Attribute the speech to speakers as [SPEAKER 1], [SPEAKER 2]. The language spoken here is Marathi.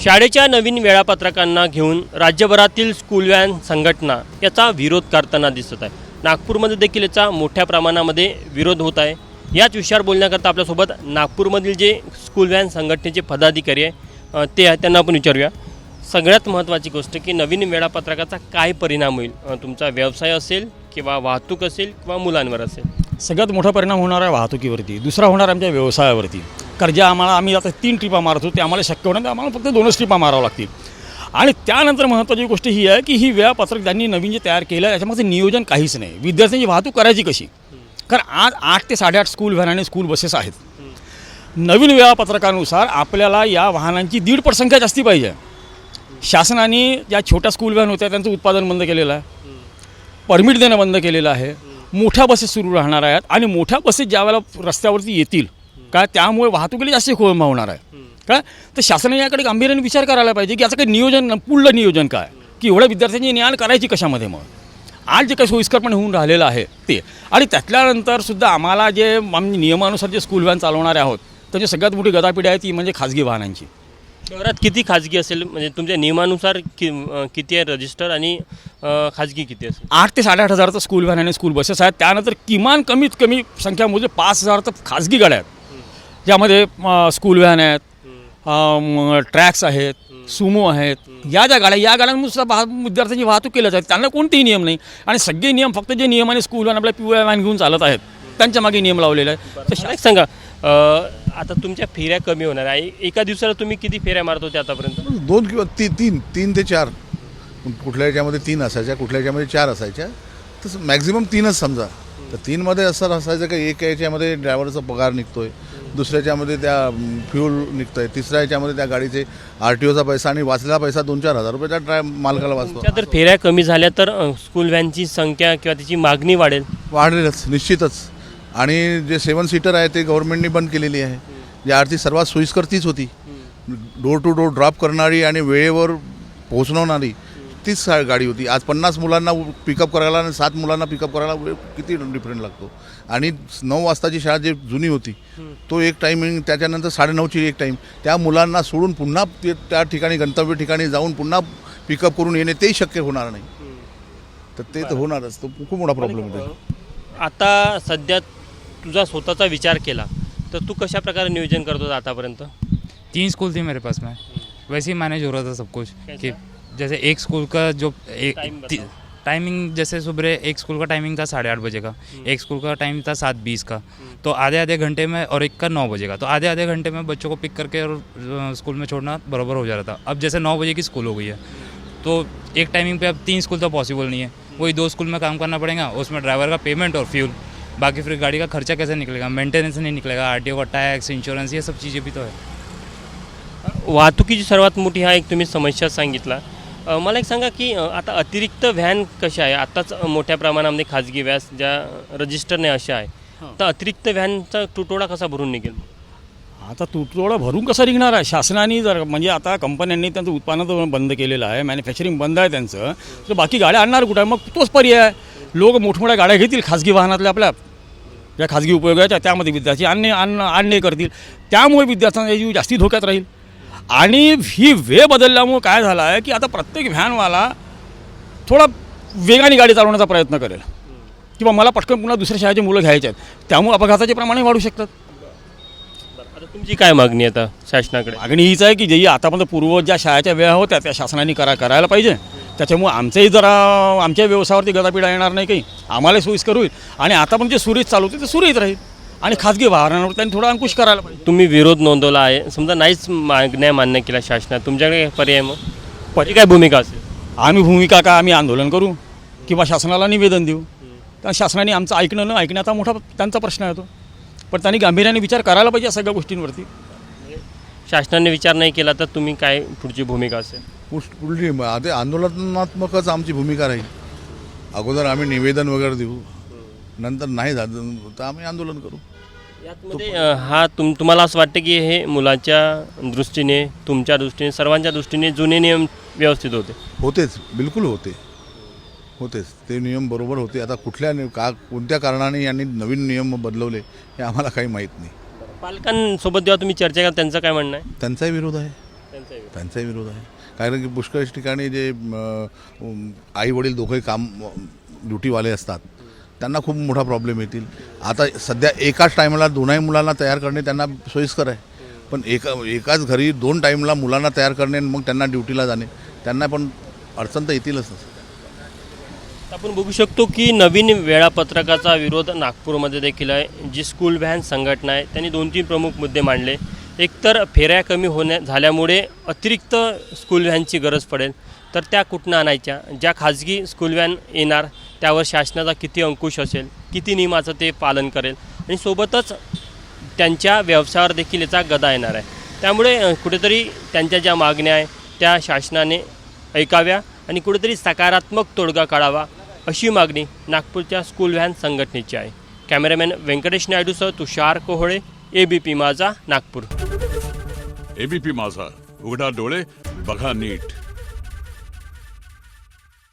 [SPEAKER 1] शाळेच्या नवीन वेळापत्रकांना घेऊन राज्यभरातील स्कूल व्हॅन संघटना याचा विरोध करताना दिसत आहे. नागपूरमध्ये देखील याचा मोठ्या प्रमाणामध्ये विरोध होत आहे. याच विषयावर बोलण्याकरता आपल्यासोबत नागपूरमधील जे स्कूल व्हॅन संघटनेचे पदाधिकारी आहे ते आहे, त्यांना आपण विचारूया. सगळ्यात महत्त्वाची गोष्ट की नवीन वेळापत्रकाचा काय परिणाम होईल, तुमचा व्यवसाय असेल किंवा वाहतूक असेल किंवा मुलांवर असेल?
[SPEAKER 2] सगळ्यात मोठा परिणाम होणार आहे वाहतुकीवरती, दुसरा होणार आमच्या व्यवसायावरती. कारण जे आम्ही आता 3 ट्रिपा मारत होतो ते आम्हाला शक्य होणार, आम्हाला फक्त 2च ट्रिपा मारावं लागतील. आणि त्यानंतर महत्त्वाची गोष्ट ही आहे की ही वेळापत्रक त्यांनी नवीन जे तयार केलं त्याच्यामध्ये नियोजन काहीच नाही. विद्यार्थ्यांची वाहतूक करायची कशी? कारण आज 8 ते 8:30 स्कूल व्हॅन आणि स्कूल बसेस आहेत. नवीन वेळापत्रकानुसार आपल्याला या वाहनांची 1.5 संख्या जास्ती पाहिजे. शासनाने ज्या छोट्या स्कूल व्हॅन होत्या त्यांचं उत्पादन बंद केलेलं आहे, परमिट देणं बंद केलेलं आहे. मोठ्या बसेस सुरू राहणार आहेत आणि मोठ्या बसेस ज्यावेळेला रस्त्यावरती येतील काय त्यामुळे वाहतुकीला जास्त खोळंबा होणार आहे. काय तर शासनाने याकडे गांभीर्याने विचार करायला पाहिजे की याचं काही नियोजन, पुढलं नियोजन काय, की एवढ्या विद्यार्थ्यांची ने-आण करायची कशामध्ये. मग आज जे काही सोयीस्करपणे होऊन राहिलेलं आहे ते, आणि त्यातल्यानंतरसुद्धा आम्हाला जे आम्ही नियमानुसार जे स्कूल व्हॅन चालवणारे आहोत त्याची सगळ्यात मोठी गदापिढी आहे ती म्हणजे खाजगी वाहनांची.
[SPEAKER 1] शहरात किती खाजगी असेल, म्हणजे तुमच्या नियमानुसार किती आहे रजिस्टर आणि खाजगी किती असेल?
[SPEAKER 2] 8 ते 8.5 तर स्कूल व्हॅन आणि स्कूल बसेस आहेत. त्यानंतर किमान कमीत कमी संख्या म्हणजे 5,000 तर खाजगी गाड्या आहेत, ज्यामध्ये स्कूल व्हॅन आहेत, ट्रॅक्स आहेत, सुमो आहेत. या गाड्यांमध्ये सुद्धा विद्यार्थ्यांची वाहतूक केली जाते. त्यांना कोणतेही नियम नाही आणि सगळे नियम फक्त जे नियमाने स्कूल व्हॅन आपल्या पिवळ्या व्हॅन घेऊन चालत आहेत त्यांच्या मागे नियम लावलेले आहेत. तर
[SPEAKER 1] एक सांगा, आता तुमच्या फेऱ्या कमी होणार आहे. एका दिवसाला तुम्ही किती फेऱ्या मारत होते आतापर्यंत?
[SPEAKER 3] 2 किंवा 3 ते 4. कुठल्या याच्यामध्ये 3 असायच्या, कुठल्या याच्यामध्ये 4 असायच्या. तसं मॅक्झिमम 3च समजा. तर 3मध्ये असं असायचं की एक याच्यामध्ये ड्रायव्हरचा पगार निघतोय, दुसऱ्याच्यामध्ये त्या फ्यूल निघतं आहे, तिसऱ्या याच्यामध्ये त्या गाडीचे RTOचा पैसा आणि वाचलेला पैसा 2-4 हजार रुपये त्या मालकाला वाचतो.
[SPEAKER 1] तर फेऱ्या कमी झाल्या तर स्कूल व्हॅनची संख्या किंवा त्याची मागणी
[SPEAKER 3] वाढेलच निश्चितच. आणि जे 7 सीटर आहे ते गव्हर्नमेंटनी बंद केलेली आहे. या आरती सर्वात सोयीस्कर तीच होती, डोर टू डोर ड्रॉप करणारी आणि वेळेवर पोहोचवणारी तीच गाडी होती. आज 50 मुलांना पिकअप करायला आणि 7 मुलांना पिकअप करायला किती डिफरंट लागतो. आणि 9 वाजताची शाळा जी जुनी होती तो एक टायमिंग, त्याच्यानंतर 9:30ची एक टाईम. त्या मुलांना सोडून पुन्हा त्या ठिकाणी गंतव्य ठिकाणी जाऊन पुन्हा पिकअप करून येणे तेही शक्य होणार नाही. तर ते तर होणारच, तो खूप मोठा प्रॉब्लेम होतो.
[SPEAKER 1] आता सध्या तुझा स्वतःचा विचार केला तर तू कशा प्रकारे नियोजन करतो आतापर्यंत?
[SPEAKER 4] 3 स्कूल थी मेरे पास में, वैसे ही मैनेज हो रहा था सब कुछ. कि जैसे एक स्कूल का जो टाइमिंग, जैसे सुबह एक स्कूल का टाइमिंग था 8:30 बजे का, एक स्कूल का टाइम था 7:20 का, तो आधे घंटे में, और एक का 9 बजे का. तो आधे घंटे में बच्चों को पिक करके और स्कूल में छोड़ना बराबर हो जा रहा था. अब जैसे 9 बजे की स्कूल हो गई है तो एक टाइमिंग पे अब 3 स्कूल तो पॉसिबल नहीं है. वही 2 स्कूल में काम करना पड़ेगा, उसमें ड्राइवर का पेमेंट और फ्यूल, बाकी फिर गाड़ी का खर्चा कैसे निकलेगा, मेंटेनेंस नहीं निकलेगा, RTO का टॅक्स, इन्शुरन्स, ये सब चीज़ें भी तो है.
[SPEAKER 1] वाहतुकीची सर्वात मोठी हा एक तुम्ही समस्या सांगितला. मला एक सांगा की आता अतिरिक्त व्हॅन कशा आहे? आत्ताच मोठ्या प्रमाणामध्ये खाजगी व्यास ज्या रजिस्टर नाही अशा आहे, तर अतिरिक्त व्हॅनचा तुटवडा कसा भरून निघेल?
[SPEAKER 2] आता तुटवडा भरून कसा निघणार आहे? शासनाने जर म्हणजे आता कंपन्यांनी त्यांचं उत्पादन बंद केलेलं आहे, मॅन्युफॅक्चरिंग बंद आहे त्यांचं, तर बाकी गाड्या आणणार कुठं आहे? मग तोच पर्याय. लोक मोठमोठ्या गाड्या घेतील खाजगी वाहनातल्या, आपल्या ज्या खाजगी उपयोगाच्या, त्यामध्ये विद्यार्थी आणणे करतील. त्यामुळे विद्यार्थ्यांचा जीव जास्ती धोक्यात राहील. आणि ही वेळ बदलल्यामुळे काय झालं आहे की आता प्रत्येक व्हॅनवाला थोडा वेगाने गाडी चालवण्याचा प्रयत्न करेल, किंवा मला पटकन पुन्हा दुसऱ्या शाळेची मुलं घ्यायची आहेत, त्यामुळे अपघाताचे प्रमाणही वाढू शकतात.
[SPEAKER 1] आता तुमची काय मागणी आहे आता शासनाकडे?
[SPEAKER 2] मागणी हीच आहे की जे आतापर्यंत पूर्व ज्या शाळेच्या वेळा होत्या त्या शासनाने करायला पाहिजे. त्याच्यामुळे आमचंही जरा आमच्या व्यवसायावरती गदापिढा येणार नाही, काही आम्हाला सोयीस्कर होईल. आणि आता पण जे सुरळीत चालू होते ते सुरळीत राहील. आणि खाजगी वाहनांवर त्यांनी थोडा अंकुश करायला पाहिजे.
[SPEAKER 1] तुम्ही विरोध नोंदवला आहे, समजा नाहीच मागण्या मान्य केल्या शासनात, तुमच्याकडे पर्याय मग काय भूमिका असेल?
[SPEAKER 2] आम्ही भूमिका काय, आम्ही आंदोलन करू किंवा शासनाला निवेदन देऊ. तर शासनाने आमचं ऐकणं न ऐकण्याचा मोठा त्यांचा प्रश्न आहे तो. पण त्यांनी गांभीर्याने विचार करायला पाहिजे सगळ्या गोष्टींवरती.
[SPEAKER 1] शासनाने विचार नाही केला तर तुम्ही काय पुढची भूमिका असेल?
[SPEAKER 3] पुढली आधी आंदोलनात्मकच आमची भूमिका राहील. अगोदर आम्ही निवेदन वगैरे देऊ, नंतर नाही झालं तर आम्ही आंदोलन करू.
[SPEAKER 1] यातमध्ये तुम्हाला असं वाटतं की हे मुलाच्या दृष्टीने, तुमच्या दृष्टीने, सर्वांच्या दृष्टीने जुने नियम व्यवस्थित
[SPEAKER 3] होतेच, बिलकुल होतेच ते नियम बरोबर होते. आता कोणत्या कारणाने यांनी नवीन नियम बदलवले हे आम्हाला काही माहीत नाही.
[SPEAKER 1] पालकांसोबत जेव्हा तुम्ही चर्चा करा त्यांचं काय म्हणणं आहे?
[SPEAKER 3] त्यांचाही विरोध आहे. त्यांचाही विरोध आहे. कारण की पुष्कळच ठिकाणी जे आई वडील दोघे काम ड्युटीवाले असतात त्यांना खूप मोठा प्रॉब्लेम येतील. आता सध्या एकाच टायमाला दोनही मुलांना तयार करणे त्यांना सोयीस्कर आहे, पण एकाच घरी 2 टाईमला मुलांना तयार करणे मग त्यांना ड्युटीला जाणे त्यांना पण अडचण तर येतीलच.
[SPEAKER 1] आपण बघू शकतो की नवीन वेळापत्रकाचा विरोध नागपूरमध्ये देखील आहे. जी स्कूल व्हॅन संघटना आहे त्यांनी 2-3 प्रमुख मुद्दे मांडले. एकतर फेऱ्या कमी झाल्यामुळे अतिरिक्त स्कूल व्हॅनची गरज पडेल, तर त्या कुठनं आणायच्या, ज्या खाजगी स्कूल व्हॅन येणार त्यावर शासनाचा किती अंकुश असेल, किती नियमाचं ते पालन करेल आणि सोबतच त्यांच्या व्यवसायावर देखील याचा गदा येणार आहे. त्यामुळे कुठेतरी त्यांच्या ज्या मागण्या आहे त्या शासनाने ऐकाव्या आणि कुठेतरी सकारात्मक तोडगा काढावा अशी मागणी नागपूरच्या स्कूल व्हॅन संघटनेची आहे. कॅमेरामॅन व्यंकटेश नायडूसह तुषार कोहळे, ABP माझा, नागपूर.
[SPEAKER 5] ABP माझा, उघडा डोळे बघा नीट.